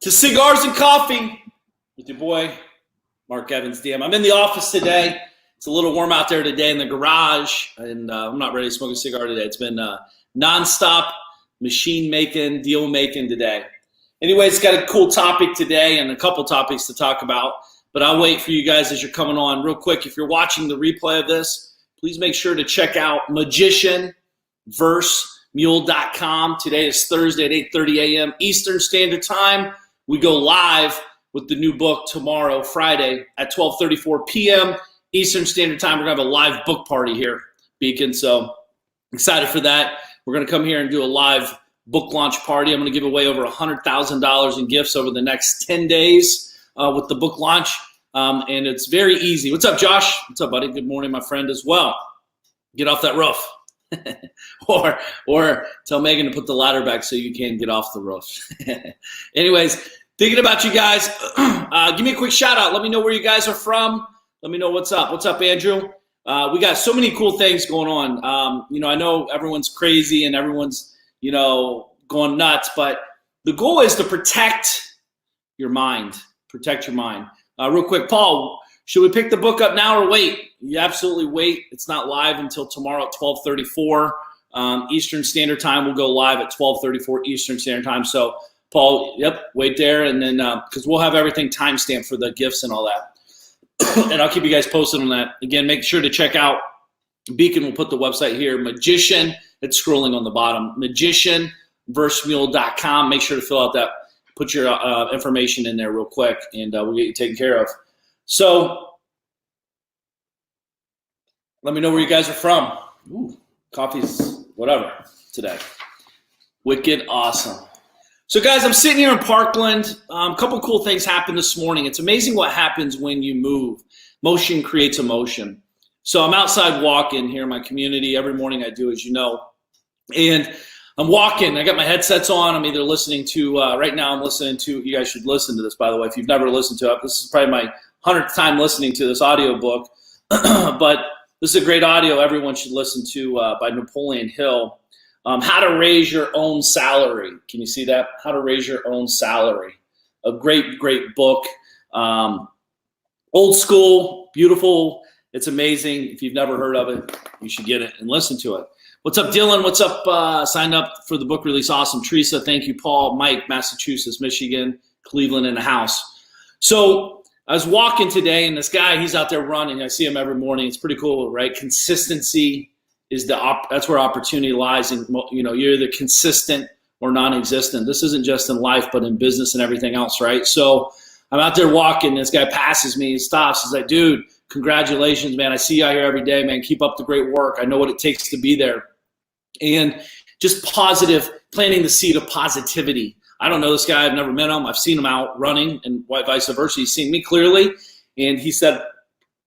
to Cigars and Coffee with your boy, Mark Evans, DM. I'm in the office today. It's a little warm out there today in the garage, and I'm not ready to smoke a cigar today. It's been nonstop machine making, deal making today. Anyways, got a cool topic today and a couple topics to talk about, but I'll wait for you guys as you're coming on. Real quick, if you're watching the replay of this, please make sure to check out magicianversemule.com. Today is Thursday at 8:30 a.m. Eastern Standard Time. We go live with the new book tomorrow, Friday, at 12:34 p.m. Eastern Standard Time. We're going to have a live book party here, Beacon, so excited for that. We're going to come here and do a live book launch party. I'm going to give away over $100,000 in gifts over the next 10 days with the book launch, and it's very easy. What's up, Josh? What's up, buddy? Good morning, my friend, as well. Get off that roof. or tell Megan to put the ladder back so you can get off the roof. Anyways, thinking about you guys, give me a quick shout out. Let me know where you guys are from. Let me know what's up. What's up, Andrew? We got so many cool things going on. I know everyone's crazy and everyone's, going nuts, but the goal is to protect your mind. Protect your mind. Real quick, Paul, should we pick the book up now or wait? You absolutely wait. It's not live until tomorrow at 12:34 Eastern Standard Time. We'll go live at 12:34 Eastern Standard Time. So, Paul, wait there, and then because we'll have everything timestamped for the gifts and all that. And I'll keep you guys posted on that. Again, make sure to check out Beacon. We'll put the website here. Magician, it's scrolling on the bottom. Magicianversemule.com. Make sure to fill out that. Put your information in there real quick, and we'll get you taken care of. So let me know where you guys are from. Ooh, coffee's whatever today. Wicked awesome. So guys, I'm sitting here in Parkland. A couple cool things happened this morning. It's amazing what happens when you move. Motion creates emotion. So I'm outside walking here in my community. Every morning I do, as you know. And I'm walking. I got my headsets on. I'm either listening to, right now I'm listening to, you guys should listen to this, by the way, if you've never listened to it. This is probably my 100th time listening to this audio book. But this is a great audio everyone should listen to by Napoleon Hill. How to Raise Your Own Salary. Can you see that? How to Raise Your Own Salary. A great, great book. Old school, beautiful. It's amazing. If you've never heard of it, you should get it and listen to it. What's up, Dylan? What's up? Signed up for the book release. Awesome. Teresa, thank you. Paul, Mike, Massachusetts, Michigan, Cleveland in the house. So I was walking today, and this guy, he's out there running. I see him every morning. It's pretty cool, right? Consistency is that's where opportunity lies. And you're either consistent or non-existent. This isn't just in life, but in business and everything else, right? So I'm out there walking. This guy passes me. He stops. He's like, dude, congratulations, man. I see you out here every day, man. Keep up the great work. I know what it takes to be there. And just positive, planting the seed of positivity. I don't know this guy. I've never met him. I've seen him out running and vice versa. He's seen me clearly. And he said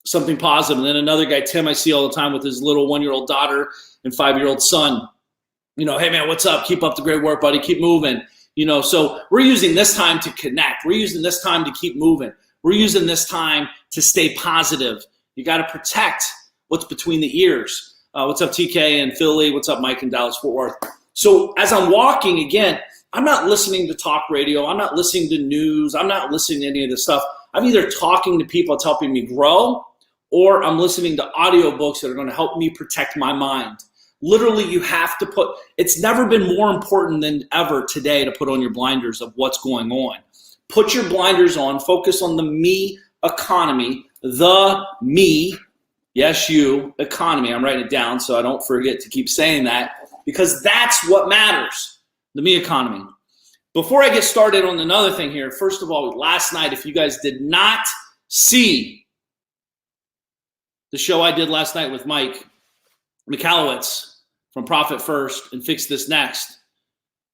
something positive. And then another guy, Tim, I see all the time with his little 1-year-old daughter and 5-year-old son. Hey, man, what's up? Keep up the great work, buddy. Keep moving. So we're using this time to connect. We're using this time to keep moving. We're using this time to stay positive. You got to protect what's between the ears. What's up, TK in Philly? What's up, Mike in Dallas, Fort Worth? So as I'm walking, again, I'm not listening to talk radio. I'm not listening to news. I'm not listening to any of this stuff. I'm either talking to people that's helping me grow, or I'm listening to audiobooks that are going to help me protect my mind. Literally, you have to it's never been more important than ever today to put on your blinders of what's going on. Put your blinders on, focus on the me economy, the me, yes, you, economy. I'm writing it down so I don't forget to keep saying that, because that's what matters, the me economy. Before I get started on another thing here, first of all, last night, if you guys did not see the show I did last night with Mike Michalowicz from Profit First and Fix This Next,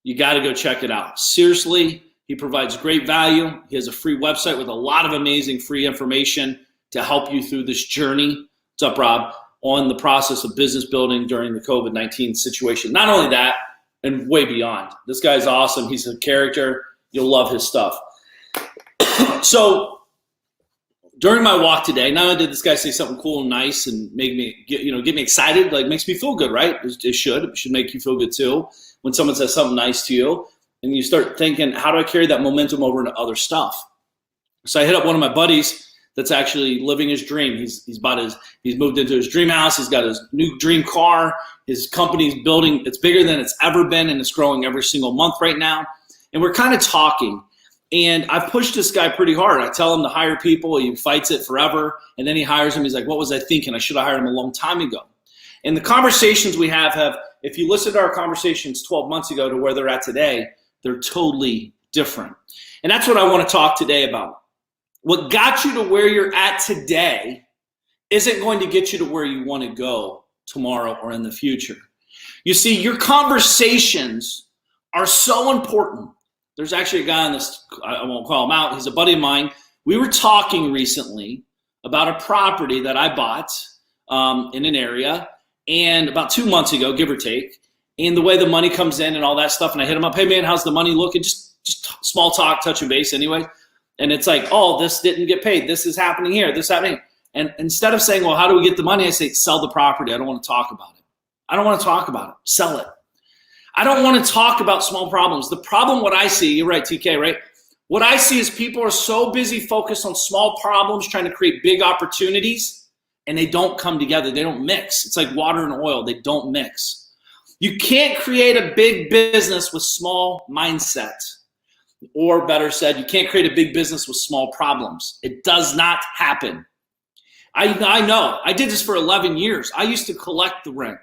you got to go check it out. Seriously, he provides great value. He has a free website with a lot of amazing free information to help you through this journey. What's up, Rob? On the process of business building during the COVID-19 situation. Not only that, and way beyond. This guy's awesome. He's a character. You'll love his stuff. So during my walk today, not only did this guy say something cool and nice and make me get me excited, like makes me feel good, right? It should make you feel good too when someone says something nice to you. And you start thinking, how do I carry that momentum over into other stuff? So I hit up one of my buddies that's actually living his dream. He's moved into his dream house. He's got his new dream car. His company's building. It's bigger than it's ever been, and it's growing every single month right now. And we're kind of talking. And I've pushed this guy pretty hard. I tell him to hire people. He fights it forever. And then he hires them. He's like, what was I thinking? I should have hired him a long time ago. And the conversations we have, if you listen to our conversations 12 months ago to where they're at today, they're totally different. And that's what I want to talk today about. What got you to where you're at today isn't going to get you to where you want to go tomorrow or in the future. You see, your conversations are so important. There's actually a guy on this, I won't call him out, he's a buddy of mine. We were talking recently about a property that I bought in an area, and about 2 months ago, give or take, and the way the money comes in and all that stuff, and I hit him up, hey man, how's the money looking? Just small talk, touching base anyway. And it's like, oh, this didn't get paid. This is happening here. This is happening. And instead of saying, well, how do we get the money? I say, sell the property. I don't want to talk about it. I don't want to talk about it. Sell it. I don't want to talk about small problems. The problem, what I see, you're right, TK, right? What I see is people are so busy focused on small problems, trying to create big opportunities, and they don't come together. They don't mix. It's like water and oil. They don't mix. You can't create a big business with small mindset. Or better said, you can't create a big business with small problems. It does not happen. I know. I did this for 11 years. I used to collect the rent.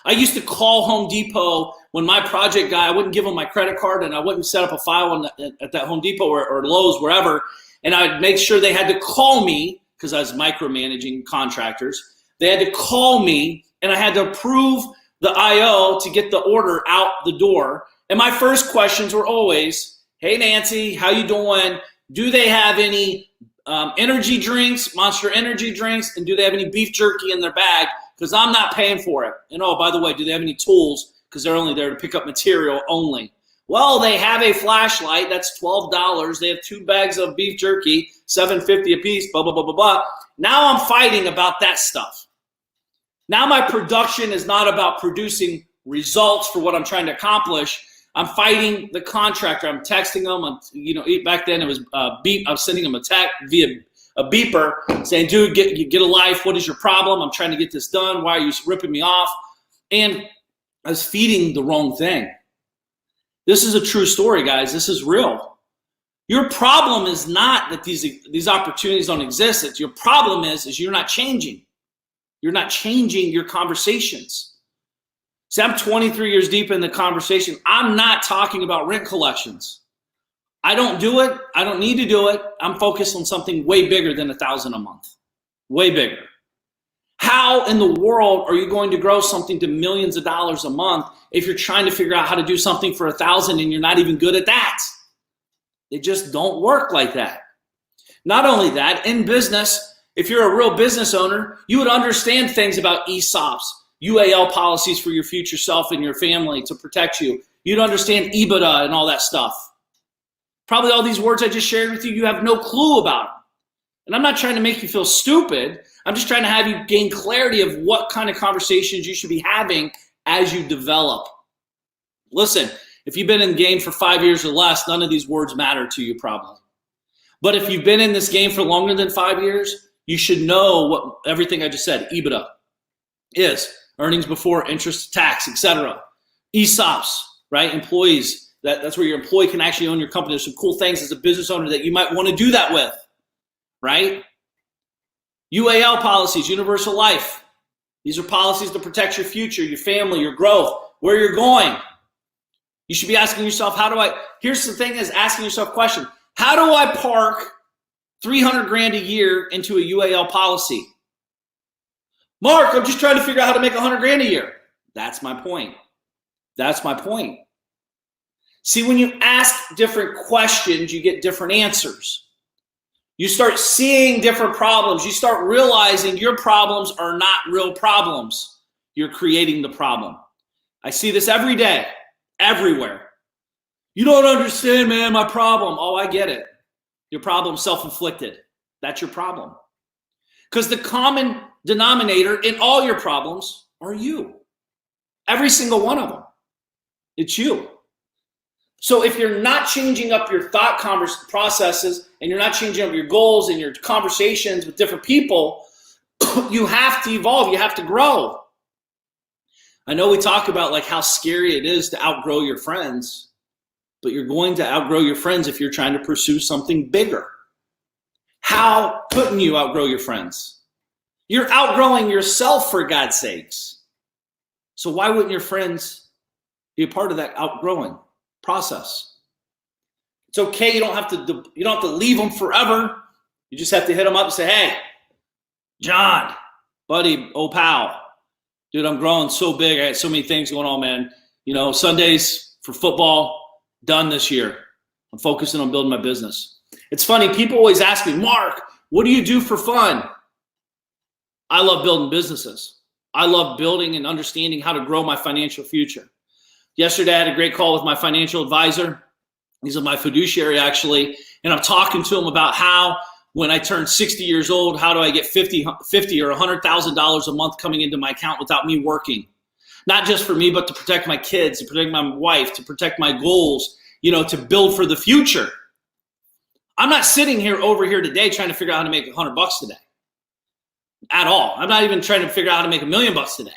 I used to call Home Depot when my project guy, I wouldn't give him my credit card, and I wouldn't set up a file at that Home Depot or Lowe's, wherever, and I'd make sure they had to call me because I was micromanaging contractors. They had to call me, and I had to approve the IO to get the order out the door. And my first questions were always, hey, Nancy, how you doing? Do they have any energy drinks, Monster energy drinks, and do they have any beef jerky in their bag? Because I'm not paying for it. And oh, by the way, do they have any tools? Because they're only there to pick up material only. Well, they have a flashlight. That's $12. They have 2 bags of beef jerky, $7.50 a piece, blah, blah, blah, blah, blah. Now I'm fighting about that stuff. Now my production is not about producing results for what I'm trying to accomplish. I'm fighting the contractor. I'm texting them. Back then it was beep. I was sending them a text via a beeper saying, dude, get a life. What is your problem? I'm trying to get this done. Why are you ripping me off? And I was feeding the wrong thing. This is a true story, guys. This is real. Your problem is not that these opportunities don't exist. It's your problem is you're not changing. You're not changing your conversations. See, I'm 23 years deep in the conversation. I'm not talking about rent collections. I don't do it. I don't need to do it. I'm focused on something way bigger than $1,000 a month. Way bigger. How in the world are you going to grow something to millions of dollars a month if you're trying to figure out how to do something for $1,000 and you're not even good at that? They just don't work like that. Not only that, in business, if you're a real business owner, you would understand things about ESOPs, UAL policies for your future self and your family to protect you. You'd understand EBITDA and all that stuff. Probably all these words I just shared with you, you have no clue about them. And I'm not trying to make you feel stupid. I'm just trying to have you gain clarity of what kind of conversations you should be having as you develop. Listen, if you've been in the game for 5 years or less, none of these words matter to you probably. But if you've been in this game for longer than 5 years, you should know what everything I just said, EBITDA, is. Earnings before interest, tax, etc. ESOPs, right? Employees, that's where your employee can actually own your company. There's some cool things as a business owner that you might want to do that with, right? UAL policies, universal life. These are policies to protect your future, your family, your growth, where you're going. You should be asking yourself, here's the thing is asking yourself a question. How do I park $300,000 a year into a UAL policy? Mark, I'm just trying to figure out how to make $100,000 a year. That's my point. That's my point. See, when you ask different questions, you get different answers. You start seeing different problems. You start realizing your problems are not real problems. You're creating the problem. I see this every day, everywhere. You don't understand, man, my problem. Oh, I get it. Your problem's self-inflicted. That's your problem. Because the common denominator in all your problems are you. Every single one of them. It's you. So if you're not changing up your thought processes and you're not changing up your goals and your conversations with different people, you have to evolve. You have to grow. I know we talk about like how scary it is to outgrow your friends, but you're going to outgrow your friends if you're trying to pursue something bigger. How couldn't you outgrow your friends? You're outgrowing yourself, for God's sakes. So why wouldn't your friends be a part of that outgrowing process? It's okay. You don't have to leave them forever. You just have to hit them up and say, hey, John, buddy, old pal, dude, I'm growing so big. I got so many things going on, man. You know, Sundays for football, done this year. I'm focusing on building my business. It's funny. People always ask me, Mark, what do you do for fun? I love building businesses. I love building and understanding how to grow my financial future. Yesterday, I had a great call with my financial advisor. He's my fiduciary, actually. And I'm talking to him about how when I turn 60 years old, how do I get $50 or $100,000 a month coming into my account without me working? Not just for me, but to protect my kids, to protect my wife, to protect my goals, you know, to build for the future. I'm not sitting over here today trying to figure out how to make $100 today at all. I'm not even trying to figure out how to make $1 million today.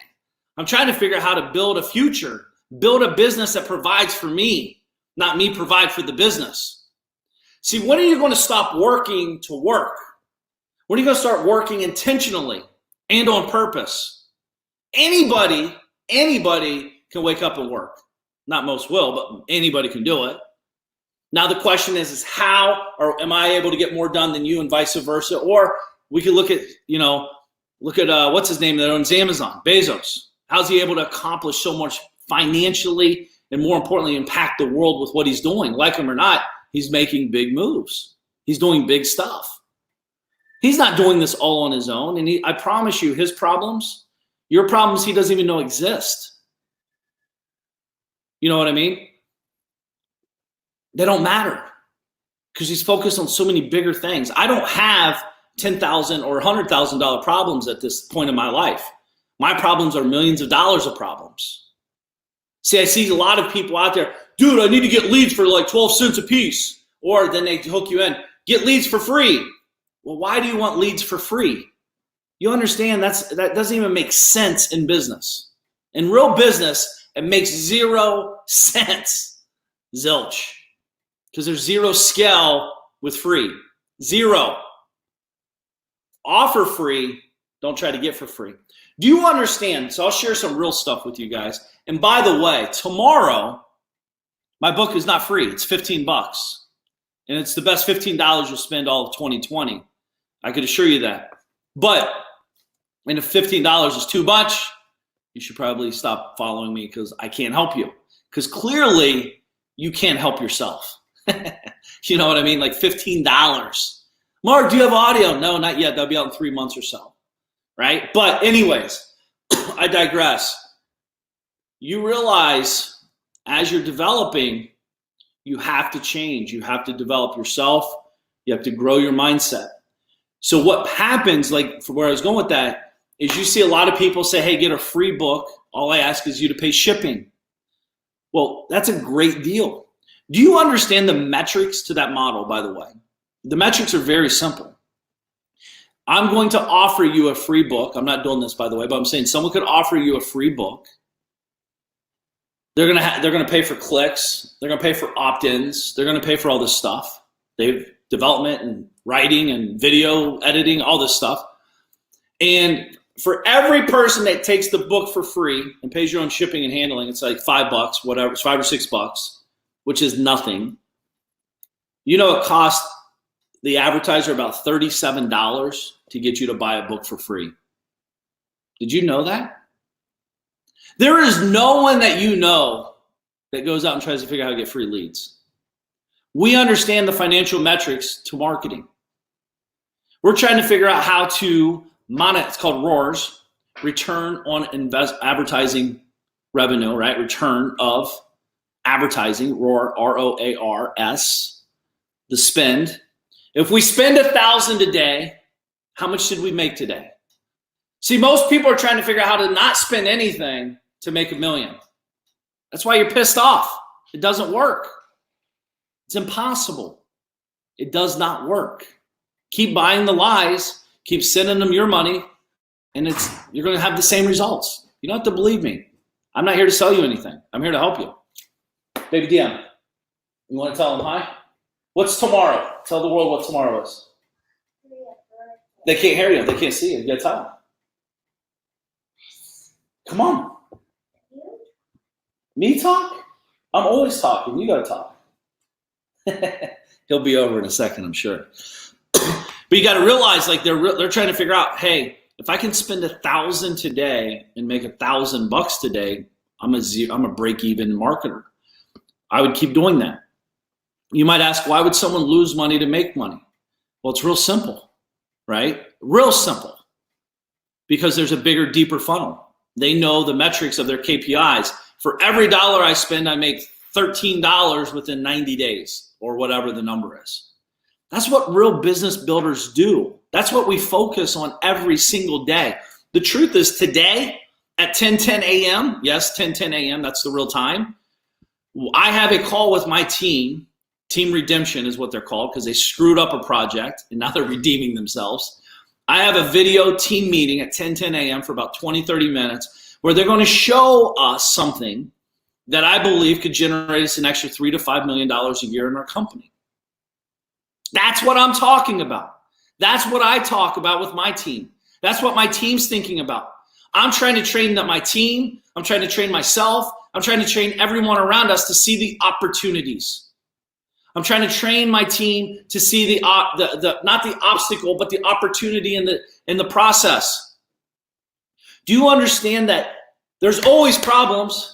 I'm trying to figure out how to build a future, build a business that provides for me, not me provide for the business. See, when are you going to stop working to work? When are you going to start working intentionally and on purpose? Anybody can wake up and work. Not most will, but anybody can do it. Now the question is how, or am I able to get more done than you and vice versa? Or we could look at what's his name that owns Amazon, Bezos. How's he able to accomplish so much financially and more importantly, impact the world with what he's doing? Like him or not, he's making big moves. He's doing big stuff. He's not doing this all on his own. And I promise you, his problems, your problems, he doesn't even know exist. You know what I mean? They don't matter because he's focused on so many bigger things. I don't have $10,000 or $100,000 problems at this point in my life. My problems are millions of dollars of problems. See, I see a lot of people out there, dude, I need to get leads for like 12 cents a piece. Or then they hook you in, get leads for free. Well, why do you want leads for free? You understand that doesn't even make sense in business. In real business, it makes 0 sense. Zilch. Because there's 0 scale with free. 0. Offer free, don't try to get for free. Do you understand? So I'll share some real stuff with you guys. And by the way, tomorrow, my book is not free. It's $15. And it's the best $15 you'll spend all of 2020. I could assure you that. But, and if $15 is too much, you should probably stop following me because I can't help you. Because clearly, you can't help yourself. You know what I mean? Like $15. Mark, do you have audio? No, not yet. That'll be out in 3 months or so. Right? But anyways, I digress. You realize as you're developing, you have to change. You have to develop yourself. You have to grow your mindset. So what happens, like for where I was going with that, is you see a lot of people say, hey, get a free book. All I ask is you to pay shipping. Well, that's a great deal. Do you understand the metrics to that model, by the way? The metrics are very simple. I'm going to offer you a free book. I'm not doing this, by the way, but I'm saying someone could offer you a free book. They're going to pay for clicks. They're going to pay for opt-ins. They're going to pay for all this stuff. They've development and writing and video editing, all this stuff. And for every person that takes the book for free and pays your own shipping and handling, it's like $5, whatever, it's $5 or $6, which is nothing. You know, it costs the advertiser about $37 to get you to buy a book for free. Did you know that? There is no one that you know that goes out and tries to figure out how to get free leads. We understand the financial metrics to marketing. We're trying to figure out how to monetize. It's called ROARs, return on advertising revenue, right? Return of advertising, ROAR, ROARS, the spend. If we spend $1,000 a day, how much did we make today? See, most people are trying to figure out how to not spend anything to make $1 million. That's why you're pissed off. It doesn't work. It's impossible. It does not work. Keep buying the lies, keep sending them your money, and you're going to have the same results. You don't have to believe me. I'm not here to sell you anything. I'm here to help you. Baby DM, you want to tell them hi? What's tomorrow? Tell the world what tomorrow is. They can't hear you. They can't see you. You got to tell them. Come on. Me talk? I'm always talking. You got to talk. He'll be over in a second, I'm sure. But you got to realize, like, they're trying to figure out, hey, if I can spend 1,000 today and make $1,000 today, I'm a break-even marketer. I would keep doing that. You might ask, why would someone lose money to make money? Well, it's real simple, right? Real simple. Because there's a bigger, deeper funnel. They know the metrics of their KPIs. For every dollar I spend, I make $13 within 90 days or whatever the number is. That's what real business builders do. That's what we focus on every single day. The truth is today at 10:10 a.m., yes, 10:10 a.m., that's the real time, I have a call with my team. Team redemption is what they're called because they screwed up a project and now they're redeeming themselves. I have a video team meeting at 10:10 a.m. for about 20, 30 minutes where they're going to show us something that I believe could generate us an extra $3 to $5 million a year in our company. That's what I'm talking about. That's what I talk about with my team. That's what my team's thinking about. I'm trying to train my team. I'm trying to train myself. I'm trying to train everyone around us to see the opportunities. I'm trying to train my team to see the not the obstacle, but the opportunity in the process. Do you understand that there's always problems?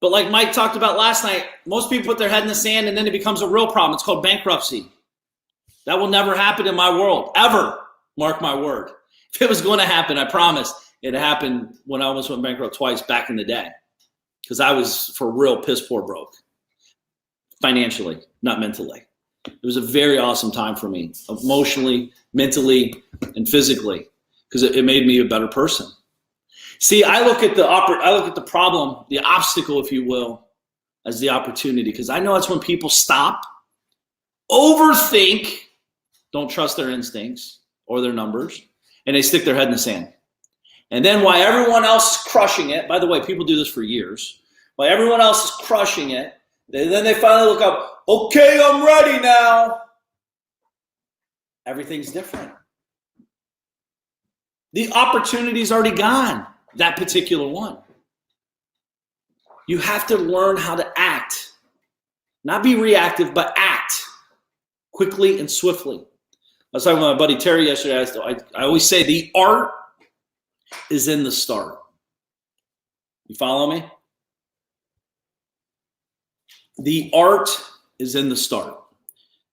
But like Mike talked about last night, most people put their head in the sand and then it becomes a real problem. It's called bankruptcy. That will never happen in my world, ever. Mark my word. If it was going to happen, I promise, it happened when I almost went bankrupt twice back in the day. Because I was for real piss poor broke. Financially, not mentally. It was a very awesome time for me, emotionally, mentally, and physically, because it made me a better person. See, I look at the problem, the obstacle, if you will, as the opportunity, because I know that's when people stop, overthink, don't trust their instincts or their numbers, and they stick their head in the sand. And then while everyone else is crushing it, by the way, people do this for years, while everyone else is crushing it, then they finally look up, okay, I'm ready now. Everything's different. The opportunity's already gone, that particular one. You have to learn how to act. Not be reactive, but act quickly and swiftly. I was talking with my buddy Terry yesterday. I always say the art is in the start. You follow me? The art is in the start.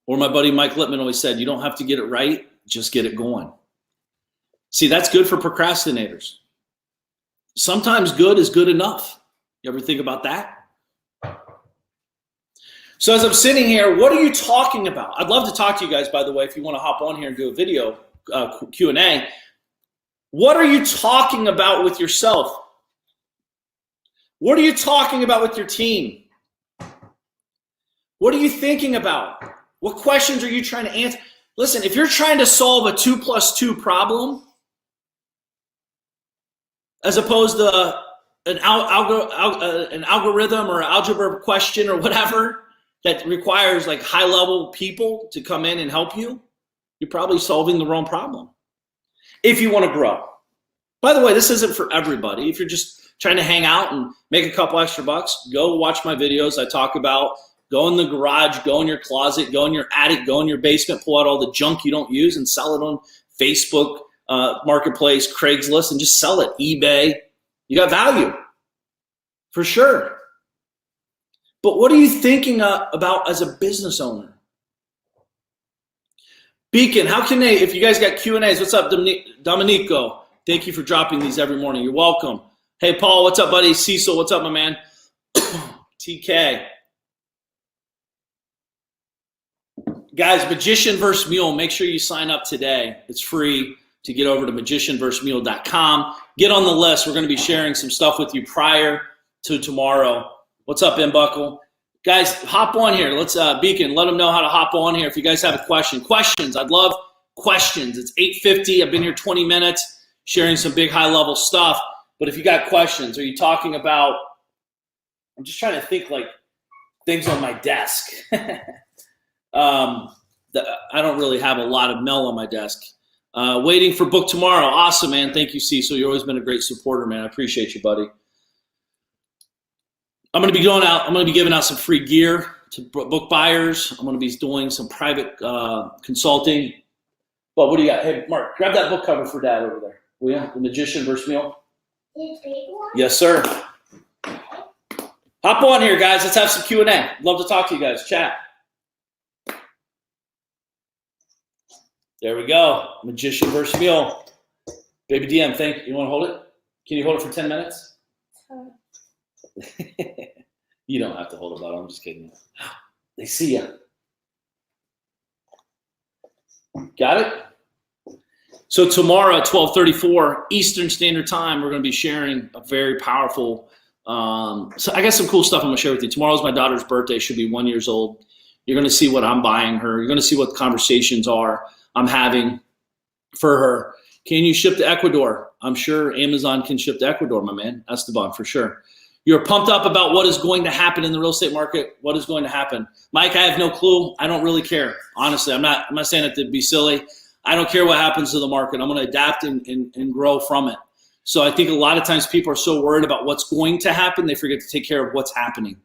Or my buddy Mike Lippman always said, you don't have to get it right, just get it going. See, that's good for procrastinators. Sometimes good is good enough. You ever think about that? So as I'm sitting here, what are you talking about? I'd love to talk to you guys, by the way, if you want to hop on here and do a video Q&A. What are you talking about with yourself? What are you talking about with your team? What are you thinking about? What questions are you trying to answer? Listen, if you're trying to solve a 2 + 2 problem, as opposed to an algorithm or an algebra question or whatever that requires like high-level people to come in and help you, you're probably solving the wrong problem. If you want to grow. By the way, this isn't for everybody. If you're just trying to hang out and make a couple extra bucks, go watch my videos. I talk about go in the garage, go in your closet, go in your attic, go in your basement, pull out all the junk you don't use and sell it on Facebook, Marketplace, Craigslist, and just sell it, eBay. You got value, for sure. But what are you thinking about as a business owner? Beacon, how can they, if you guys got Q&As, what's up, Dominico? Thank you for dropping these every morning. You're welcome. Hey, Paul, what's up, buddy? Cecil, what's up, my man? TK. Guys, Magician vs. Mule, make sure you sign up today. It's free to get over to magicianvsmule.com. Get on the list. We're going to be sharing some stuff with you prior to tomorrow. What's up, M. Buckle? Guys, hop on here. Let's Beacon, let them know how to hop on here if you guys have a question. Questions. I'd love questions. It's 8:50. I've been here 20 minutes sharing some big high-level stuff. But if you got questions, are you talking about – I'm just trying to think like things on my desk. I don't really have a lot of mail on my desk. Waiting for book tomorrow. Awesome, man. Thank you, Cecil. You've always been a great supporter, man. I appreciate you, buddy. I'm going to be going out. I'm going to be giving out some free gear to book buyers. I'm going to be doing some private consulting. Well, what do you got? Hey, Mark, grab that book cover for Dad over there. Will you? The Magician vs. Mule. The big one? Yes, sir. Hop on here, guys. Let's have some Q&A. Love to talk to you guys. Chat. There we go. Magician versus Mule. Baby DM, you want to hold it? Can you hold it for 10 minutes? You don't have to hold it, but I'm just kidding. They see you. Got it? So tomorrow at 12:34 Eastern Standard Time, we're going to be sharing a very powerful so I got some cool stuff I'm going to share with you. Tomorrow's my daughter's birthday. She'll be 1 year old. You're going to see what I'm buying her. You're going to see what the conversations are I'm having for her. Can you ship to Ecuador? I'm sure Amazon can ship to Ecuador, my man. Esteban, for sure. You're pumped up about what is going to happen in the real estate market. What is going to happen? Mike, I have no clue. I don't really care. Honestly, I'm not saying it to be silly. I don't care what happens to the market. I'm going to adapt and grow from it. So I think a lot of times people are so worried about what's going to happen, they forget to take care of what's happening.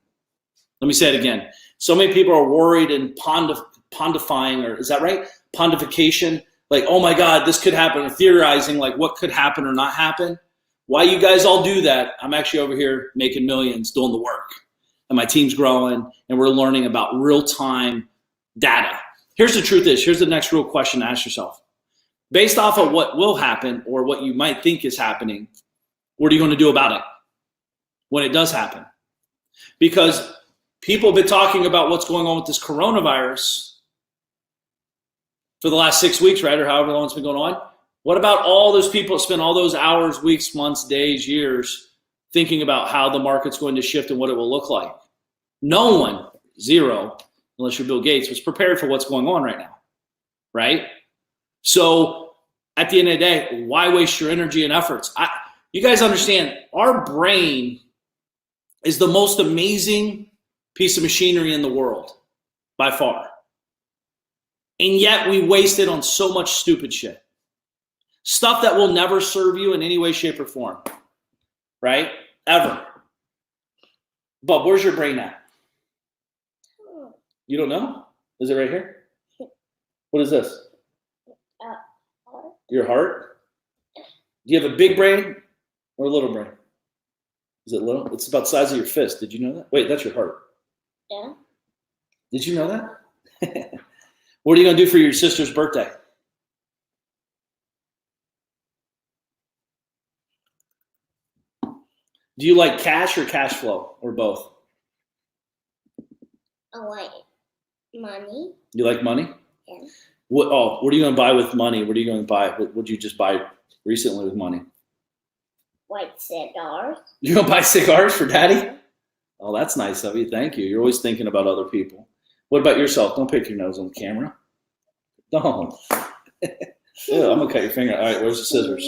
Let me say it again. So many people are worried and pontifying, or is that right? Pontification. Like, oh my God, this could happen, or theorizing like what could happen or not happen. Why you guys all do that, I'm actually over here making millions doing the work. And my team's growing, and we're learning about real-time data. Here's the truth is, here's the next real question to ask yourself. Based off of what will happen or what you might think is happening, what are you going to do about it when it does happen? Because people have been talking about what's going on with this coronavirus for the last 6 weeks, right, or however long it's been going on. What about all those people that spend all those hours, weeks, months, days, years thinking about how the market's going to shift and what it will look like? No one, zero, unless you're Bill Gates, was prepared for what's going on right now, right? So at the end of the day, why waste your energy and efforts? You guys understand, our brain is the most amazing piece of machinery in the world, by far. And yet we waste it on so much stupid shit. Stuff that will never serve you in any way, shape, or form, right? Ever. But where's your brain at? You don't know? Is it right here? What is this? Heart. Your heart? Do you have a big brain or a little brain? Is it little? It's about the size of your fist. Did you know that? Wait, that's your heart. Yeah. Did you know that? What are you going to do for your sister's birthday? Do you like cash or cash flow or both? I like money. You like money? Yeah. What are you going to buy with money? What are you going to buy? What would you just buy recently with money? Like cigars. You're going to buy cigars for Daddy? Oh, that's nice of you. Thank you. You're always thinking about other people. What about yourself? Don't pick your nose on the camera. Don't. Yeah, I'm going to cut your finger. All right, where's the scissors?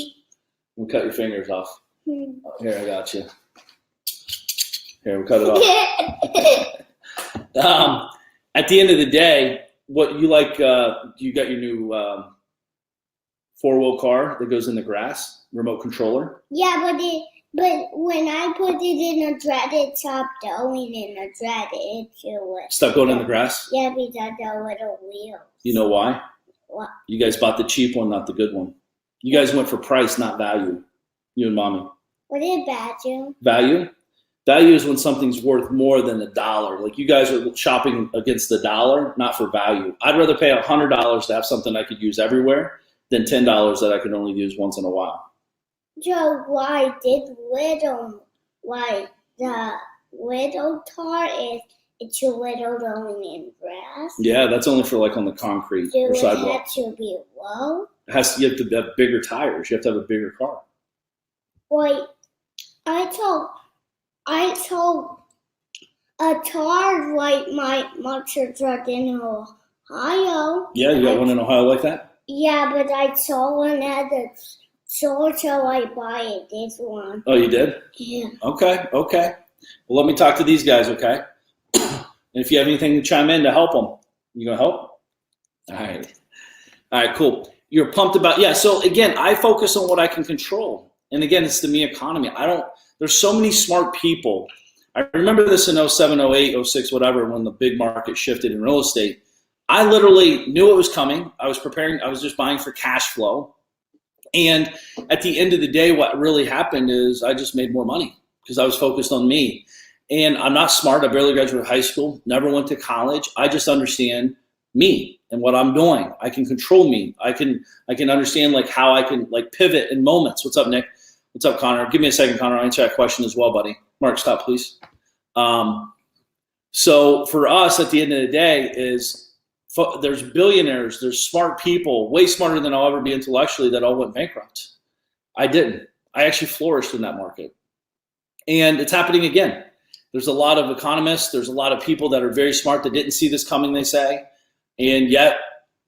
I'm going to cut your fingers off. Here, I got you. Here, we'll cut it off. At the end of the day, what you like, you got your new four-wheel car that goes in the grass, remote controller? Yeah, but when I put it in a dread, it stopped going in a dread. Stop going in the grass? Yeah, because the little wheels. You know why? What? You guys bought the cheap one, not the good one. You guys went for price, not value. You and Mommy. What is value? Value? Value is when something's worth more than $1. Like you guys are shopping against the dollar, not for value. I'd rather pay $100 to have something I could use everywhere than $10 that I could only use once in a while. So the little tar it's a little going in grass? Yeah, that's only for like on the concrete Do or it sidewalk. have to be low? You have to have bigger tires. You have to have a bigger car. Wait, I told a tar like my monster truck in Ohio. Yeah, you got one in Ohio like that? Yeah, but I saw one at the store, so I buy it. This one. Oh, you did? Yeah. Okay. Well, let me talk to these guys, okay? And if you have anything to chime in to help them, you gonna help? All right, cool. You're pumped about, yeah. So again, I focus on what I can control. And again, it's the me economy. There's so many smart people. I remember this in 07, 08, 06, whatever, when the big market shifted in real estate. I literally knew it was coming. I was preparing. I was just buying for cash flow. And at the end of the day, what really happened is I just made more money because I was focused on me. And I'm not smart. I barely graduated high school, never went to college. I just understand me and what I'm doing. I can control me. I can understand like how I can like pivot in moments. What's up, Nick? What's up, Connor? Give me a second, Connor. I'll answer that question as well, buddy. Mark, stop, please. So for us, at the end of the day, there's billionaires, there's smart people, way smarter than I'll ever be intellectually, that all went bankrupt. I didn't. I actually flourished in that market. And it's happening again. There's a lot of economists, there's a lot of people that are very smart that didn't see this coming, they say. And yet,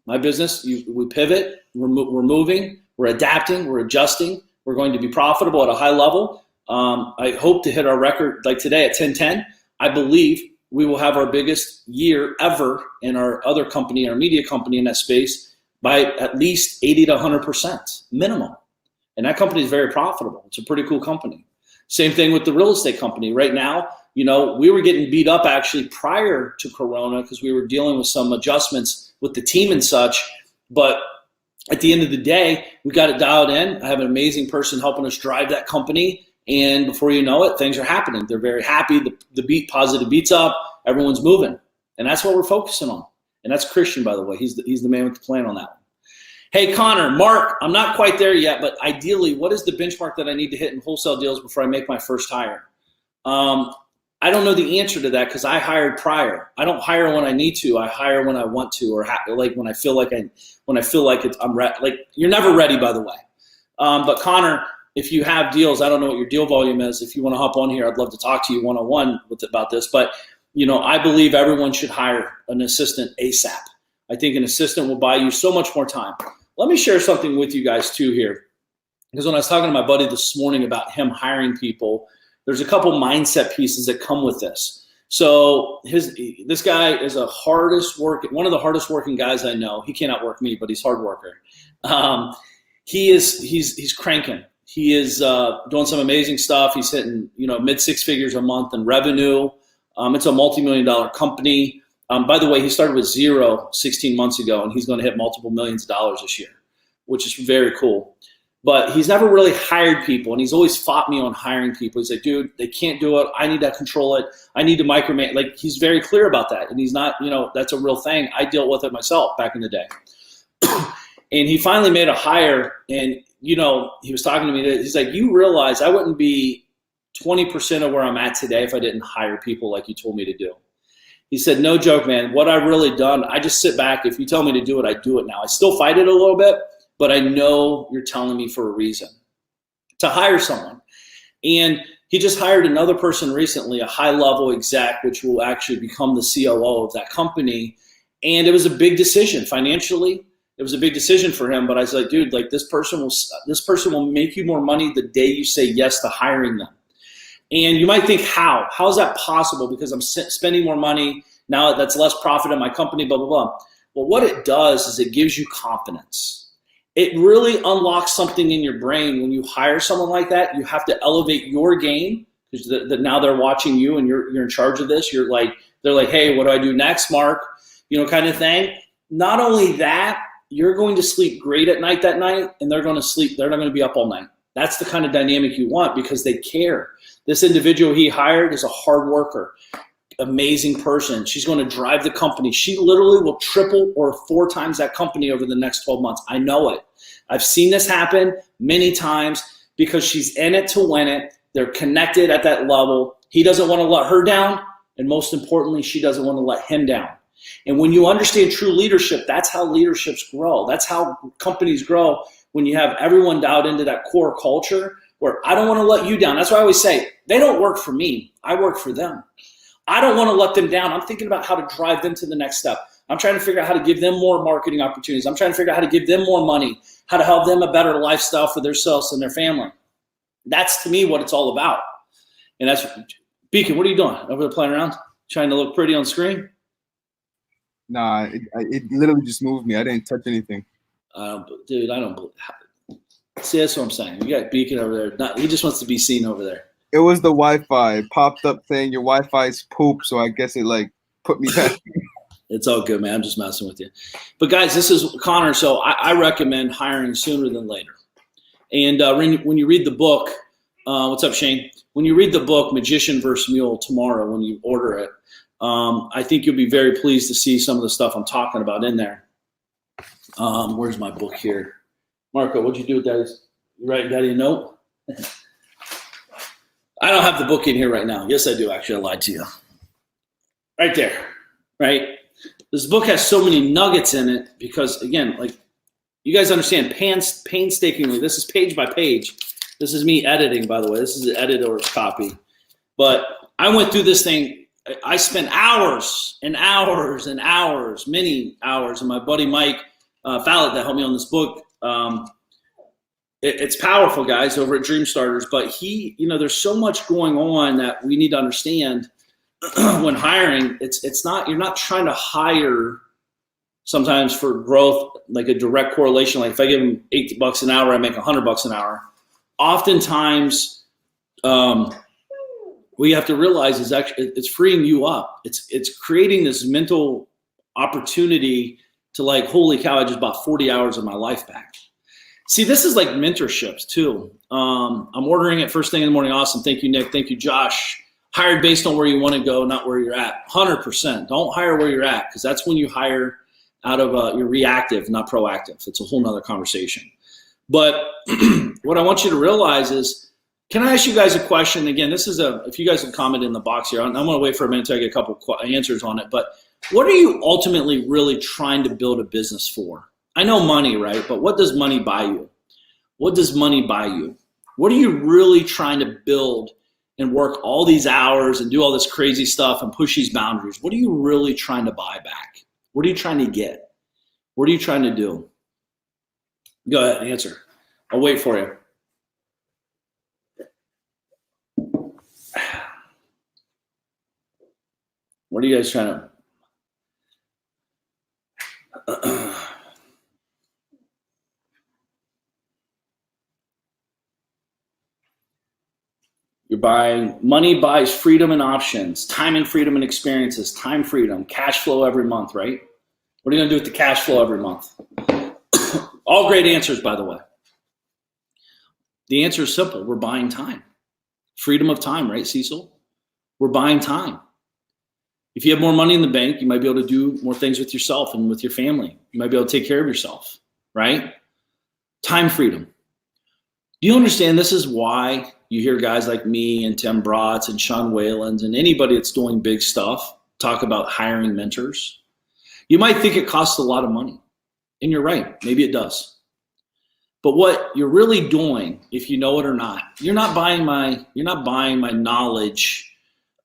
my business, we pivot, we're moving, we're adapting, we're adjusting, we're going to be profitable at a high level. I hope to hit our record like today at 1010. I believe we will have our biggest year ever in our other company, our media company in that space, by at least 80 to 100% minimum. And that company is very profitable. It's a pretty cool company. Same thing with the real estate company. Right now, we were getting beat up actually prior to Corona because we were dealing with some adjustments with the team and such. But at the end of the day, we got it dialed in. I have an amazing person helping us drive that company. And before you know it, things are happening. They're very happy. The positive beats up. Everyone's moving. And that's what we're focusing on. And that's Christian, by the way. He's the man with the plan on that one. Hey, Connor, Mark, I'm not quite there yet, but ideally, what is the benchmark that I need to hit in wholesale deals before I make my first hire? I don't know the answer to that because I hired prior. I don't hire when I need to. I hire when I want to, or like when I feel like I'm ready. Like, you're never ready, by the way. But Connor, if you have deals, I don't know what your deal volume is. If you want to hop on here, I'd love to talk to you one-on-one about this. But I believe everyone should hire an assistant ASAP. I think an assistant will buy you so much more time. Let me share something with you guys too here. Because when I was talking to my buddy this morning about him hiring people, there's a couple mindset pieces that come with this. So this guy is one of the hardest working guys I know. He can't outwork me, but he's a hard worker. He's cranking. He is doing some amazing stuff. He's hitting mid six figures a month in revenue. It's a multi-million-dollar company. By the way, he started with zero 16 months ago, and he's going to hit multiple millions of dollars this year, which is very cool. But he's never really hired people, and he's always fought me on hiring people. He's like, dude, they can't do it. I need to control it. I need to micromanage. Like, he's very clear about that, and he's not, that's a real thing. I dealt with it myself back in the day. And he finally made a hire, and, he was talking to me. He's like, you realize I wouldn't be 20% of where I'm at today if I didn't hire people like you told me to do. He said, no joke, man. What I've really done, I just sit back. If you tell me to do it, I do it now. I still fight it a little bit, but I know you're telling me for a reason to hire someone. And he just hired another person recently, a high-level exec, which will actually become the COO of that company. And it was a big decision financially. It was a big decision for him. But I was like, dude, like this person will make you more money the day you say yes to hiring them. And you might think, how? How is that possible? Because I'm spending more money now. That's less profit in my company, blah, blah, blah. Well, what it does is it gives you confidence. It really unlocks something in your brain when you hire someone like that. You have to elevate your game because now they're watching you and you're in charge of this. They're like, hey, what do I do next, Mark? Kind of thing. Not only that, you're going to sleep great at night that night, and they're going to sleep. They're not going to be up all night. That's the kind of dynamic you want because they care. This individual he hired is a hard worker, amazing person. She's going to drive the company. She literally will triple or 4 times that company over the next 12 months. I know it. I've seen this happen many times because she's in it to win it. They're connected at that level. He doesn't want to let her down, and most importantly, she doesn't want to let him down. And when you understand true leadership, that's how leaderships grow. That's how companies grow. When you have everyone dialed into that core culture where I don't want to let you down. That's why I always say, they don't work for me. I work for them. I don't want to let them down. I'm thinking about how to drive them to the next step. I'm trying to figure out how to give them more marketing opportunities. I'm trying to figure out how to give them more money, how to help them a better lifestyle for themselves and their family. That's, to me, what it's all about. And that's, Beacon, what are you doing? Over there playing around? Trying to look pretty on screen? Nah, it literally just moved me. I didn't touch anything. Dude, I don't believe. See, that's what I'm saying. You got Beacon over there. He just wants to be seen over there. It was the Wi-Fi. It popped up saying your Wi-Fi's poop, so I guess it like put me back. It's all good, man. I'm just messing with you. But guys, this is Connor. So I recommend hiring sooner than later. And when you read the book, what's up, Shane? When you read the book, Magician vs. Mule, tomorrow when you order it, I think you'll be very pleased to see some of the stuff I'm talking about in there. Where's my book here? Marco, what'd you do with that? You writing Daddy a note? I don't have the book in here right now. Yes, I do. Actually, I lied to you. Right there, right? This book has so many nuggets in it because, again, like you guys understand painstakingly, this is page by page. This is me editing, by the way. This is the editor's copy. But I went through this thing. I spent hours and hours and hours, many hours, and my buddy Mike Fallett that helped me on this book. It's powerful, guys, over at Dream Starters. But there's so much going on that we need to understand when hiring. You're not trying to hire sometimes for growth, like a direct correlation. Like if I give them $80 an hour, I make $100 an hour. Oftentimes, what you have to realize is actually it's freeing you up. It's creating this mental opportunity to like, holy cow, I just bought 40 hours of my life back. See, this is like mentorships too. I'm ordering it first thing in the morning. Awesome. Thank you, Nick. Thank you, Josh. Hired based on where you want to go, not where you're at. 100%. Don't hire where you're at, because that's when you hire out of you're reactive, not proactive. It's a whole nother conversation. But what I want you to realize is, can I ask you guys a question? Again, if you guys can comment in the box here, I'm going to wait for a minute to get a couple answers on it. But what are you ultimately really trying to build a business for? I know money, right? But what does money buy you? What does money buy you? What are you really trying to build and work all these hours and do all this crazy stuff and push these boundaries? What are you really trying to buy back? What are you trying to get? What are you trying to do? Go ahead, answer. I'll wait for you. What are you guys trying to... You're buying, money buys freedom and options, time and freedom and experiences, time freedom, cash flow every month, right? What are you going to do with the cash flow every month? All great answers, by the way. The answer is simple. We're buying time. Freedom of time, right, Cecil? We're buying time. If you have more money in the bank, you might be able to do more things with yourself and with your family. You might be able to take care of yourself, right? Time freedom. Do you understand this is why you hear guys like me and Tim Bratz and Sean Whalens and anybody that's doing big stuff talk about hiring mentors? You might think it costs a lot of money, and you're right. Maybe it does. But what you're really doing, if you know it or not, you're not buying my knowledge.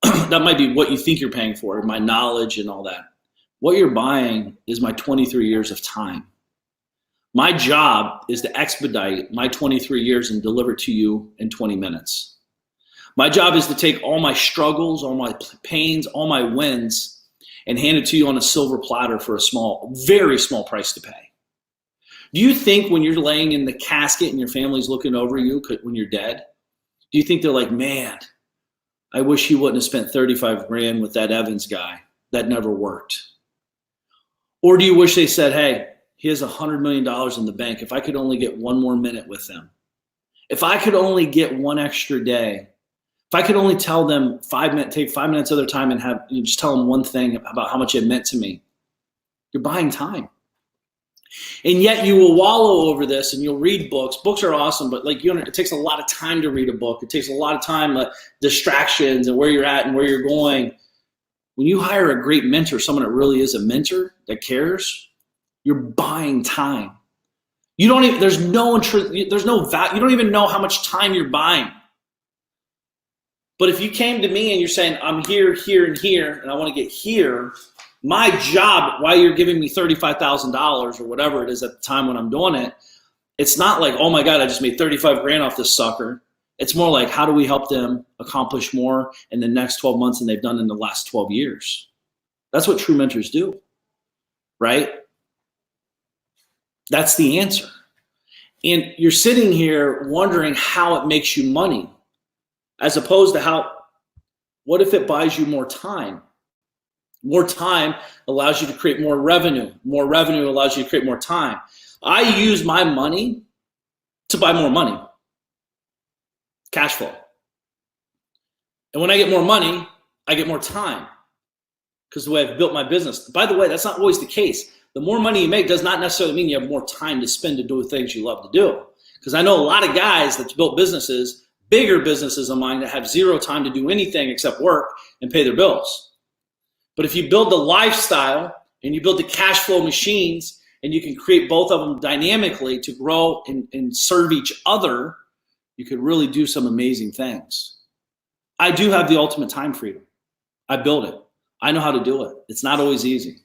That might be what you think you're paying for, my knowledge and all that. What you're buying is my 23 years of time. My job is to expedite my 23 years and deliver to you in 20 minutes. My job is to take all my struggles, all my pains, all my wins, and hand it to you on a silver platter for a small, very small price to pay. Do you think when you're laying in the casket and your family's looking over you when you're dead, do you think they're like, man, I wish he wouldn't have spent 35 grand with that Evans guy. That never worked. Or do you wish they said, hey, he has $100 million in the bank. If I could only get one more minute with them, if I could only get one extra day, if I could only tell them take 5 minutes of their time and just tell them one thing about how much it meant to me. You're buying time. And yet you will wallow over this and you'll read books. Books are awesome, but it takes a lot of time to read a book. It takes a lot of time, distractions and where you're at and where you're going. When you hire a great mentor, someone that really is a mentor that cares, you're buying time. You don't even, there's no value. You don't even know how much time you're buying. But if you came to me and you're saying, I'm here, here, and here, and I want to get here, my job, while you're giving me $35,000 or whatever it is at the time when I'm doing it, it's not like, oh my God, I just made 35 grand off this sucker. It's more like, how do we help them accomplish more in the next 12 months than they've done in the last 12 years? That's what true mentors do, right? That's the answer. And you're sitting here wondering how it makes you money, as opposed to what if it buys you more time? More time allows you to create more revenue. More revenue allows you to create more time. I use my money to buy more money. Cash flow. And when I get more money, I get more time because the way I've built my business. By the way, that's not always the case. The more money you make does not necessarily mean you have more time to spend to do things you love to do. Because I know a lot of guys that's built businesses, bigger businesses of mine, that have zero time to do anything except work and pay their bills. But if you build the lifestyle and you build the cash flow machines and you can create both of them dynamically to grow and serve each other, you could really do some amazing things. I do have the ultimate time freedom. I built it. I know how to do it. It's not always easy.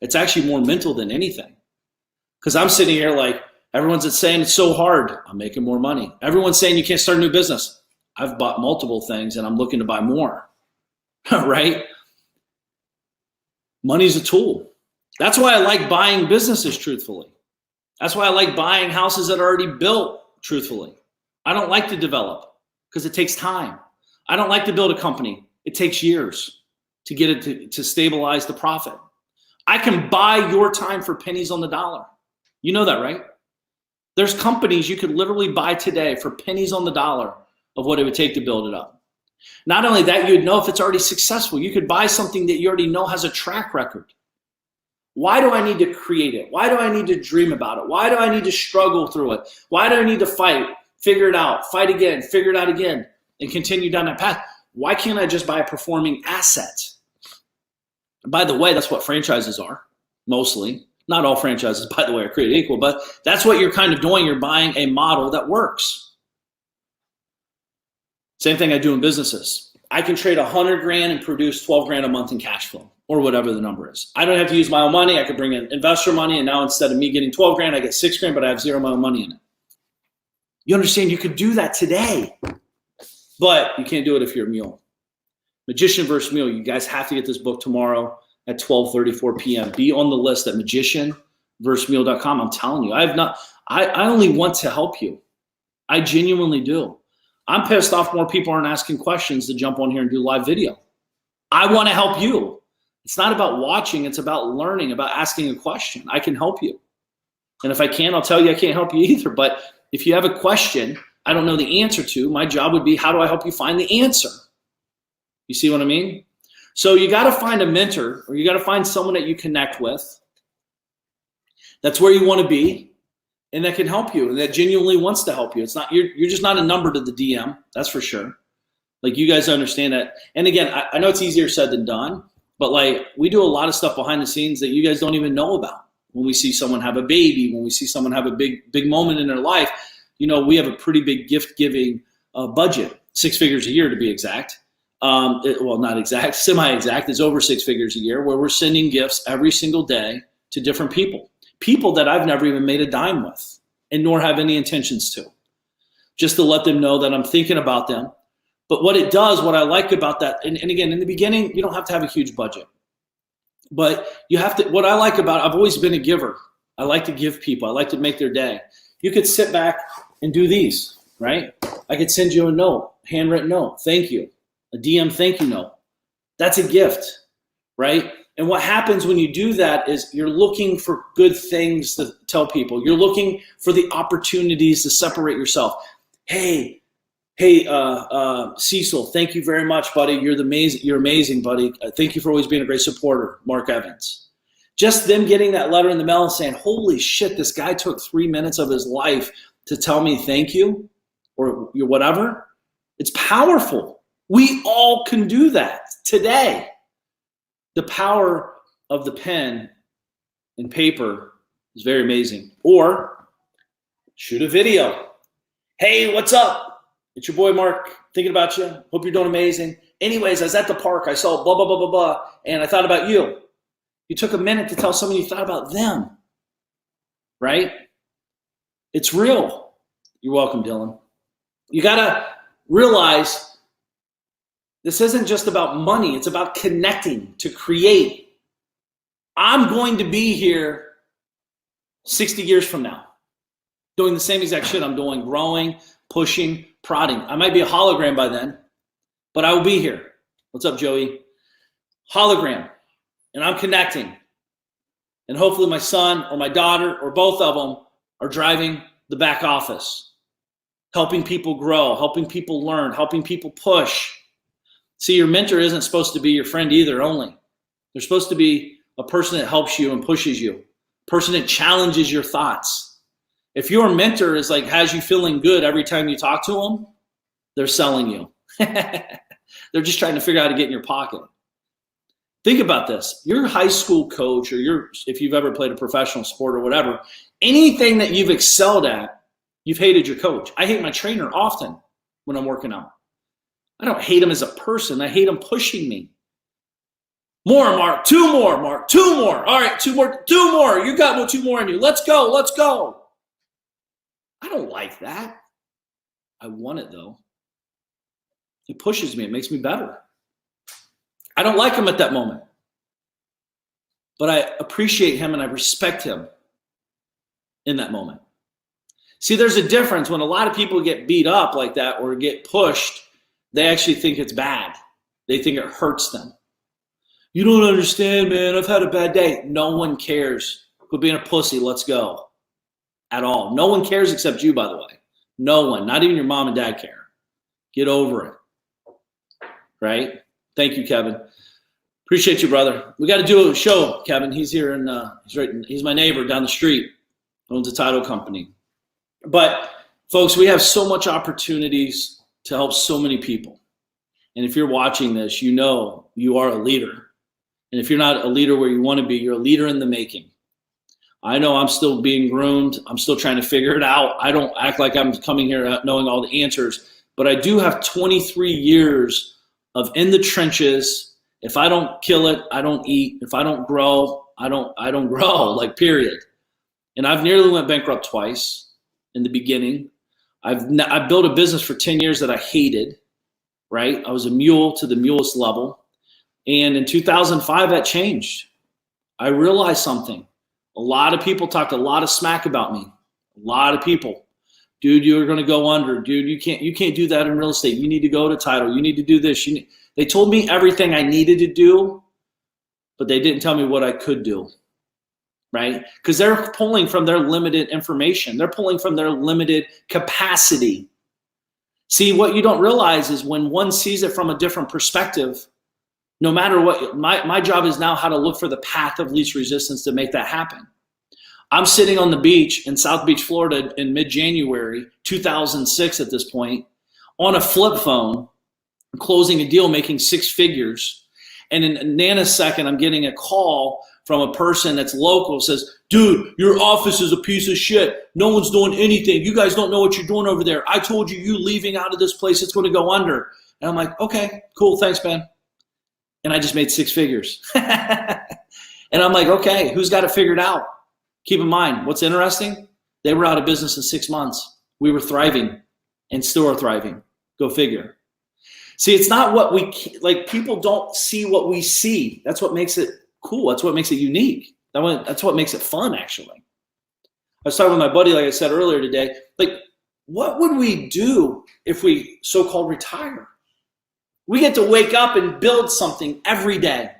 It's actually more mental than anything. Because I'm sitting here like, everyone's saying it's so hard. I'm making more money. Everyone's saying you can't start a new business. I've bought multiple things and I'm looking to buy more, right? Money's a tool. That's why I like buying businesses, truthfully. That's why I like buying houses that are already built, truthfully. I don't like to develop because it takes time. I don't like to build a company. It takes years to get it to stabilize the profit. I can buy your time for pennies on the dollar. You know that, right? There's companies you could literally buy today for pennies on the dollar of what it would take to build it up. Not only that, you'd know if it's already successful. You could buy something that you already know has a track record. Why do I need to create it? Why do I need to dream about it? Why do I need to struggle through it? Why do I need to fight, figure it out, fight again, figure it out again, and continue down that path? Why can't I just buy a performing asset? By the way, that's what franchises are, mostly. Not all franchises, by the way, are created equal, but that's what you're kind of doing. You're buying a model that works. Same thing I do in businesses. I can trade 100 grand and produce 12 grand a month in cash flow, or whatever the number is. I don't have to use my own money. I could bring in investor money, and now instead of me getting 12 grand, I get 6 grand, but I have zero of my own money in it. You understand? You could do that today, but you can't do it if you're a mule. Magician versus Mule. You guys have to get this book tomorrow at 12:34 p.m. Be on the list at magicianversusmule.com. I'm telling you, I only want to help you. I genuinely do. I'm pissed off more people aren't asking questions to jump on here and do live video. I want to help you. It's not about watching. It's about learning, about asking a question. I can help you. And if I can, I'll tell you I can't help you either. But if you have a question I don't know the answer to, my job would be, how do I help you find the answer? You see what I mean? So you got to find a mentor, or you got to find someone that you connect with. That's where you want to be, and that can help you, and that genuinely wants to help you. It's not you're just not a number to the DM. That's for sure. Like, you guys understand that. And again, I know it's easier said than done, but like, we do a lot of stuff behind the scenes that you guys don't even know about. When we see someone have a baby, when we see someone have a big moment in their life, you know, we have a pretty big gift giving budget, 6 figures a year to be exact. Well, not exact, semi-exact. It's over 6 figures a year, where we're sending gifts every single day to different people that I've never even made a dime with, and nor have any intentions to, just to let them know that I'm thinking about them. But what it does, what I like about that, and again, in the beginning, you don't have to have a huge budget, but you have to, what I like about, I've always been a giver. I like to give people. I like to make their day. You could sit back and do these, right? I could send you a note, handwritten note, thank you. A DM thank you note. That's a gift, right? And what happens when you do that is you're looking for good things to tell people. You're looking for the opportunities to separate yourself. Hey, Cecil, thank you very much, buddy. You're amazing, buddy. Thank you for always being a great supporter, Mark Evans. Just them getting that letter in the mail and saying, holy shit, this guy took 3 minutes of his life to tell me thank you, or whatever. It's powerful. We all can do that today. The power of the pen and paper is very amazing. Or shoot a video. Hey, what's up? It's your boy Mark, thinking about you. Hope you're doing amazing. Anyways, I was at the park. I saw blah, blah, blah, blah, blah, and I thought about you. You took a minute to tell someone you thought about them, right? It's real. You're welcome, Dylan. You got to realize this isn't just about money. It's about connecting to create. I'm going to be here 60 years from now doing the same exact shit I'm doing, growing, pushing, prodding. I might be a hologram by then, but I will be here. What's up, Joey? Hologram. And I'm connecting. And hopefully my son or my daughter or both of them are driving the back office, helping people grow, helping people learn, helping people push. See, your mentor isn't supposed to be your friend either only. They're supposed to be a person that helps you and pushes you, a person that challenges your thoughts. If your mentor is like has you feeling good every time you talk to them, they're selling you. They're just trying to figure out how to get in your pocket. Think about this. Your high school coach or if you've ever played a professional sport or whatever, anything that you've excelled at, you've hated your coach. I hate my trainer often when I'm working out. I don't hate him as a person. I hate him pushing me. More, Mark. 2 more, Mark. 2 more. All right, 2 more. 2 more. You got 2 more in you. Let's go. Let's go. I don't like that. I want it, though. It pushes me. It makes me better. I don't like him at that moment. But I appreciate him and I respect him in that moment. See, there's a difference when a lot of people get beat up like that or get pushed. They actually think it's bad. They think it hurts them. You don't understand, man. I've had a bad day. No one cares. Quit being a pussy. Let's go. At all. No one cares except you, by the way. No one. Not even your mom and dad care. Get over it. Right? Thank you, Kevin. Appreciate you, brother. We got to do a show, Kevin. He's here and he's my neighbor down the street. Owns a title company. But folks, we have so much opportunities to help so many people. And if you're watching this, you know you are a leader. And if you're not a leader where you want to be, you're a leader in the making. I know I'm still being groomed. I'm still trying to figure it out. I don't act like I'm coming here knowing all the answers, but I do have 23 years of in the trenches. If I don't kill it, I don't eat. If I don't grow, I don't grow, like period. And I've nearly went bankrupt twice in the beginning. I built a business for 10 years that I hated, right? I was a mule to the mulest level. And in 2005, that changed. I realized something. A lot of people talked a lot of smack about me. A lot of people. Dude, you're going to go under. Dude, you can't do that in real estate. You need to go to title. You need to do this. They told me everything I needed to do, but they didn't tell me what I could do, right? Because they're pulling from their limited information. They're pulling from their limited capacity. See, what you don't realize is when one sees it from a different perspective, no matter what, my job is now how to look for the path of least resistance to make that happen. I'm sitting on the beach in South Beach, Florida in mid-January, 2006 at this point, on a flip phone, closing a deal, making 6 figures. And in a nanosecond, I'm getting a call from a person that's local, says, dude, your office is a piece of shit. No one's doing anything. You guys don't know what you're doing over there. I told you leaving out of this place, it's going to go under. And I'm like, okay, cool, thanks, man. And I just made 6 figures. And I'm like, okay, who's got it figured out? Keep in mind, what's interesting? They were out of business in 6 months. We were thriving and still are thriving. Go figure. See, it's not what people don't see what we see. That's what makes it cool. That's what makes it unique. That's what makes it fun, actually. I was talking with my buddy, like I said earlier today, like, what would we do if we so-called retire? We get to wake up and build something every day.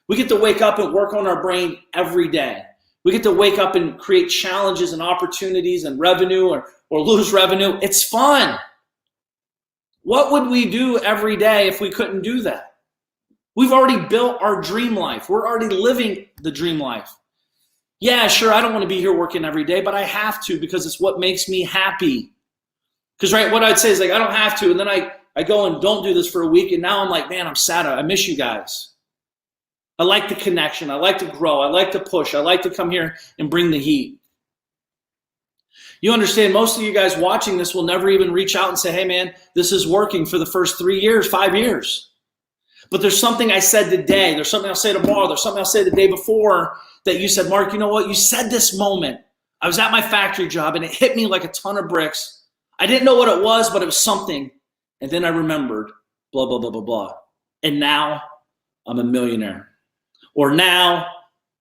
We get to wake up and work on our brain every day. We get to wake up and create challenges and opportunities and revenue or lose revenue. It's fun. What would we do every day if we couldn't do that? We've already built our dream life. We're already living the dream life. Yeah, sure, I don't want to be here working every day, but I have to because it's what makes me happy. Because, right, what I'd say is like, I don't have to, and then I go and don't do this for a week, and now I'm like, man, I'm sad. I miss you guys. I like the connection. I like to grow. I like to push. I like to come here and bring the heat. You understand, most of you guys watching this will never even reach out and say, hey man, this is working for the first 3 years, 5 years. But there's something I said today, there's something I'll say tomorrow, there's something I'll say the day before that you said, Mark, you know what? You said this moment. I was at my factory job and it hit me like a ton of bricks. I didn't know what it was, but it was something. And then I remembered, blah, blah, blah, blah, blah. And now I'm a millionaire. Or now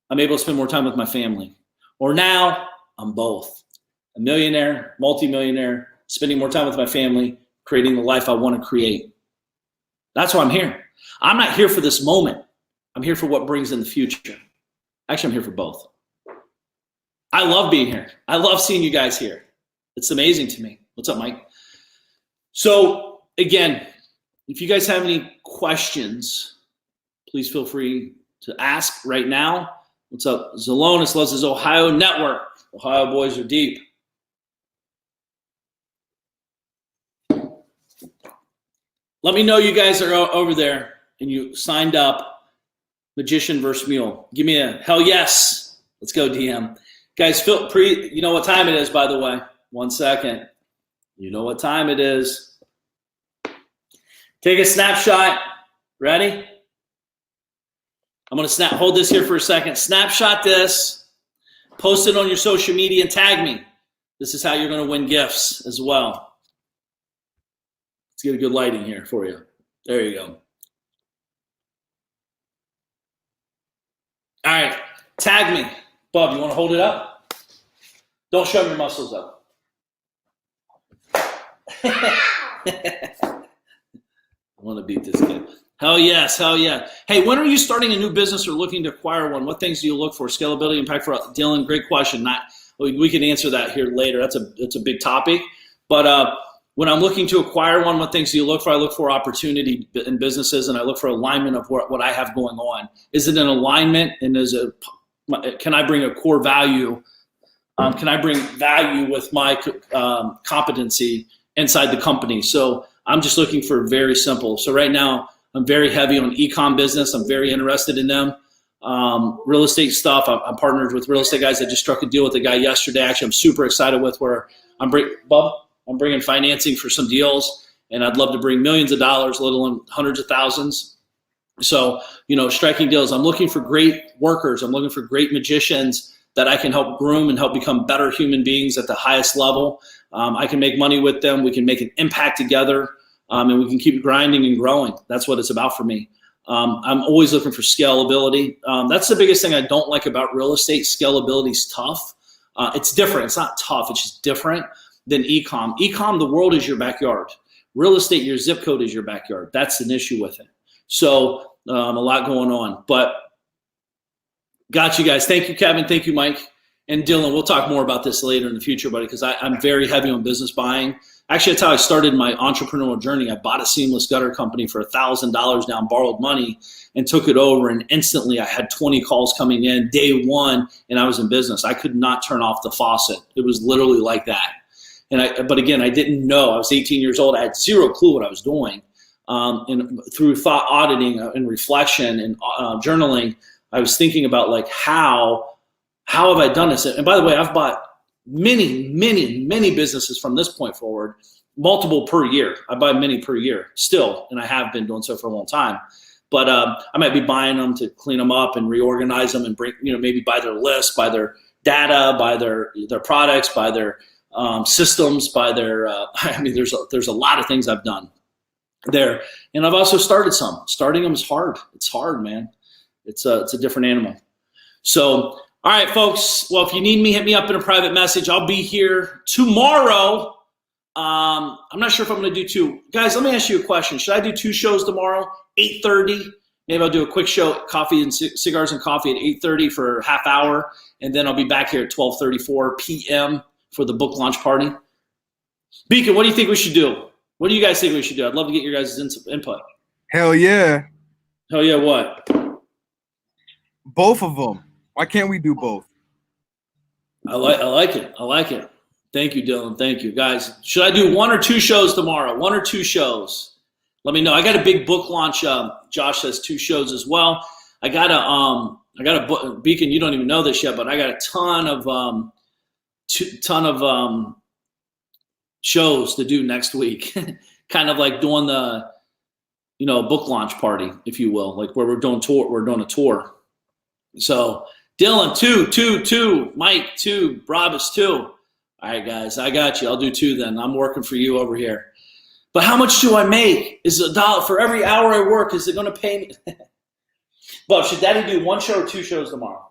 I'm able to spend more time with my family. Or now I'm both. A millionaire, multimillionaire, spending more time with my family, creating the life I want to create. That's why I'm here. I'm not here for this moment. I'm here for what brings in the future. Actually, I'm here for both. I love being here. I love seeing you guys here. It's amazing to me. What's up, Mike? So again, if you guys have any questions, please feel free to ask right now. What's up? Zalonis loves his Ohio network. Ohio boys are deep. Let me know you guys are over there and you signed up. Magician versus Mule. Give me a hell yes. Let's go, DM. Guys, you know what time it is, by the way. 1 second. You know what time it is. Take a snapshot. Ready? I'm going to hold this here for a second. Snapshot this. Post it on your social media and tag me. This is how you're going to win gifts as well. Let's get a good lighting here for you. There you go. All right. Tag me. Bub, you want to hold it up? Don't show your muscles up. I want to beat this kid. Hell yes, hell yeah. Hey, when are you starting a new business or looking to acquire one? What things do you look for? Scalability, impact for Dylan. Great question. We can answer that here later. That's a big topic. But when I'm looking to acquire one, what things do you look for? I look for opportunity in businesses, and I look for alignment of what I have going on. Is it an alignment, and can I bring a core value? Can I bring value with my competency inside the company? So I'm just looking for very simple. So right now, I'm very heavy on e-com business. I'm very interested in them. Real estate stuff. I'm partnered with real estate guys. I just struck a deal with a guy yesterday. Actually, I'm super excited with where I'm bringing financing for some deals, and I'd love to bring millions of dollars, let alone hundreds of thousands. So, striking deals. I'm looking for great workers. I'm looking for great magicians that I can help groom and help become better human beings at the highest level. I can make money with them. We can make an impact together, and we can keep grinding and growing. That's what it's about for me. I'm always looking for scalability. That's the biggest thing I don't like about real estate. Scalability is tough. It's different. It's not tough. It's just different than e-com. E-com, the world is your backyard. Real estate, your zip code is your backyard. That's an issue with it. So a lot going on. But got you guys. Thank you, Kevin. Thank you, Mike. And Dylan, we'll talk more about this later in the future, buddy, because I'm very heavy on business buying. Actually, that's how I started my entrepreneurial journey. I bought a seamless gutter company for $1,000 down, borrowed money, and took it over. And instantly I had 20 calls coming in day one, and I was in business. I could not turn off the faucet. It was literally like that. But again, I didn't know. I was 18 years old. I had zero clue what I was doing. And through thought auditing and reflection and journaling, I was thinking about like, how have I done this? And by the way, I've bought many businesses from this point forward, multiple per year. I buy many per year still, and I have been doing so for a long time. But I might be buying them to clean them up and reorganize them and bring, maybe buy their list, buy their data, buy their products, buy their systems, buy their. There's a lot of things I've done there, and I've also started some. Starting them is hard. It's hard, man. It's a different animal. So. All right, folks. Well, if you need me, hit me up in a private message. I'll be here tomorrow. I'm not sure if I'm going to do two. Guys, let me ask you a question. Should I do 2 shows tomorrow? 8:30. Maybe I'll do a quick show, coffee and cigars and coffee at 8:30 for a half hour, and then I'll be back here at 12:34 p.m. for the book launch party. Beacon, what do you think we should do? What do you guys think we should do? I'd love to get your guys' input. Hell yeah. Hell yeah, what? Both of them. Why can't we do both? I like it. I like it. Thank you, Dylan. Thank you, guys. Should I do 1 or 2 shows tomorrow? 1 or 2 shows. Let me know. I got a big book launch. Josh has 2 shows as well. I got a book, Beacon. You don't even know this yet, but I got a ton of ton of shows to do next week. Kind of like doing the, book launch party, if you will, like where we're doing a tour. So Dylan, 2. Mike, 2. Brabus, 2. All right, guys, I got you. I'll do 2 then. I'm working for you over here. But how much do I make? Is $1 for every hour I work? Is it going to pay me? Bob, should Daddy do 1 show or 2 shows tomorrow?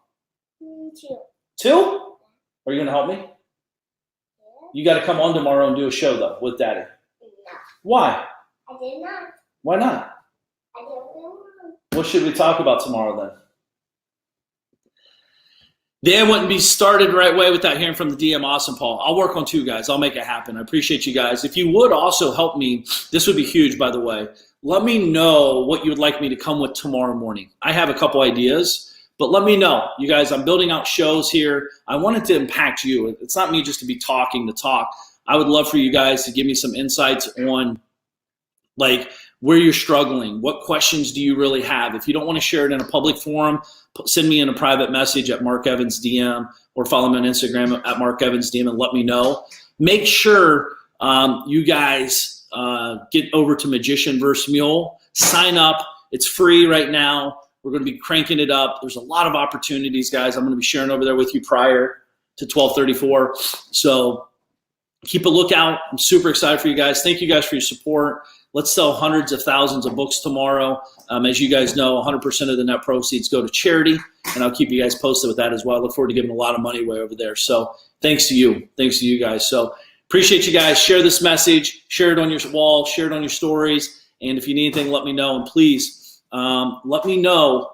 2. 2? Are you going to help me? Yeah. You got to come on tomorrow and do a show, though, with Daddy. No. Why? I did not. Why not? I don't know. What should we talk about tomorrow, then? They wouldn't be started the right way without hearing from the DM. Awesome, Paul. I'll work on 2, guys. I'll make it happen. I appreciate you guys. If you would also help me, this would be huge, by the way. Let me know what you would like me to come with tomorrow morning. I have a couple ideas, but let me know. You guys, I'm building out shows here. I want it to impact you. It's not me just to be talking to talk. I would love for you guys to give me some insights on, like, where you're struggling. What questions do you really have? If you don't want to share it in a public forum, send me in a private message at Mark Evans DM or follow me on Instagram at Mark Evans DM and let me know. Make sure you guys get over to Magician vs. Mule. Sign up. It's free right now. We're going to be cranking it up. There's a lot of opportunities, guys. I'm going to be sharing over there with you prior to 12:34. So keep a lookout. I'm super excited for you guys. Thank you guys for your support. Let's sell hundreds of thousands of books tomorrow. As you guys know, 100% of the net proceeds go to charity, and I'll keep you guys posted with that as well. I look forward to giving a lot of money away over there. So thanks to you. Thanks to you guys. So appreciate you guys. Share this message. Share it on your wall. Share it on your stories. And if you need anything, let me know. And please let me know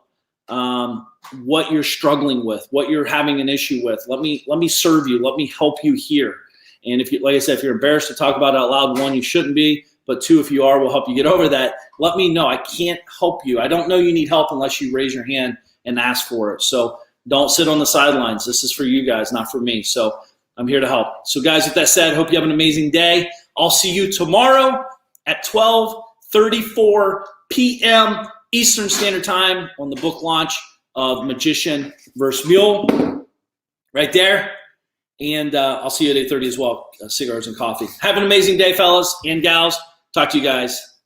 what you're struggling with, what you're having an issue with. Let me serve you. Let me help you here. And if you, like I said, if you're embarrassed to talk about it out loud, 1, you shouldn't be. But 2, if you are, we'll help you get over that. Let me know. I can't help you. I don't know you need help unless you raise your hand and ask for it. So don't sit on the sidelines. This is for you guys, not for me. So I'm here to help. So guys, with that said, hope you have an amazing day. I'll see you tomorrow at 12:34 p.m. Eastern Standard Time on the book launch of Magician vs. Mule right there. And I'll see you at 8:30 as well, Cigars and Coffee. Have an amazing day, fellas and gals. Talk to you guys.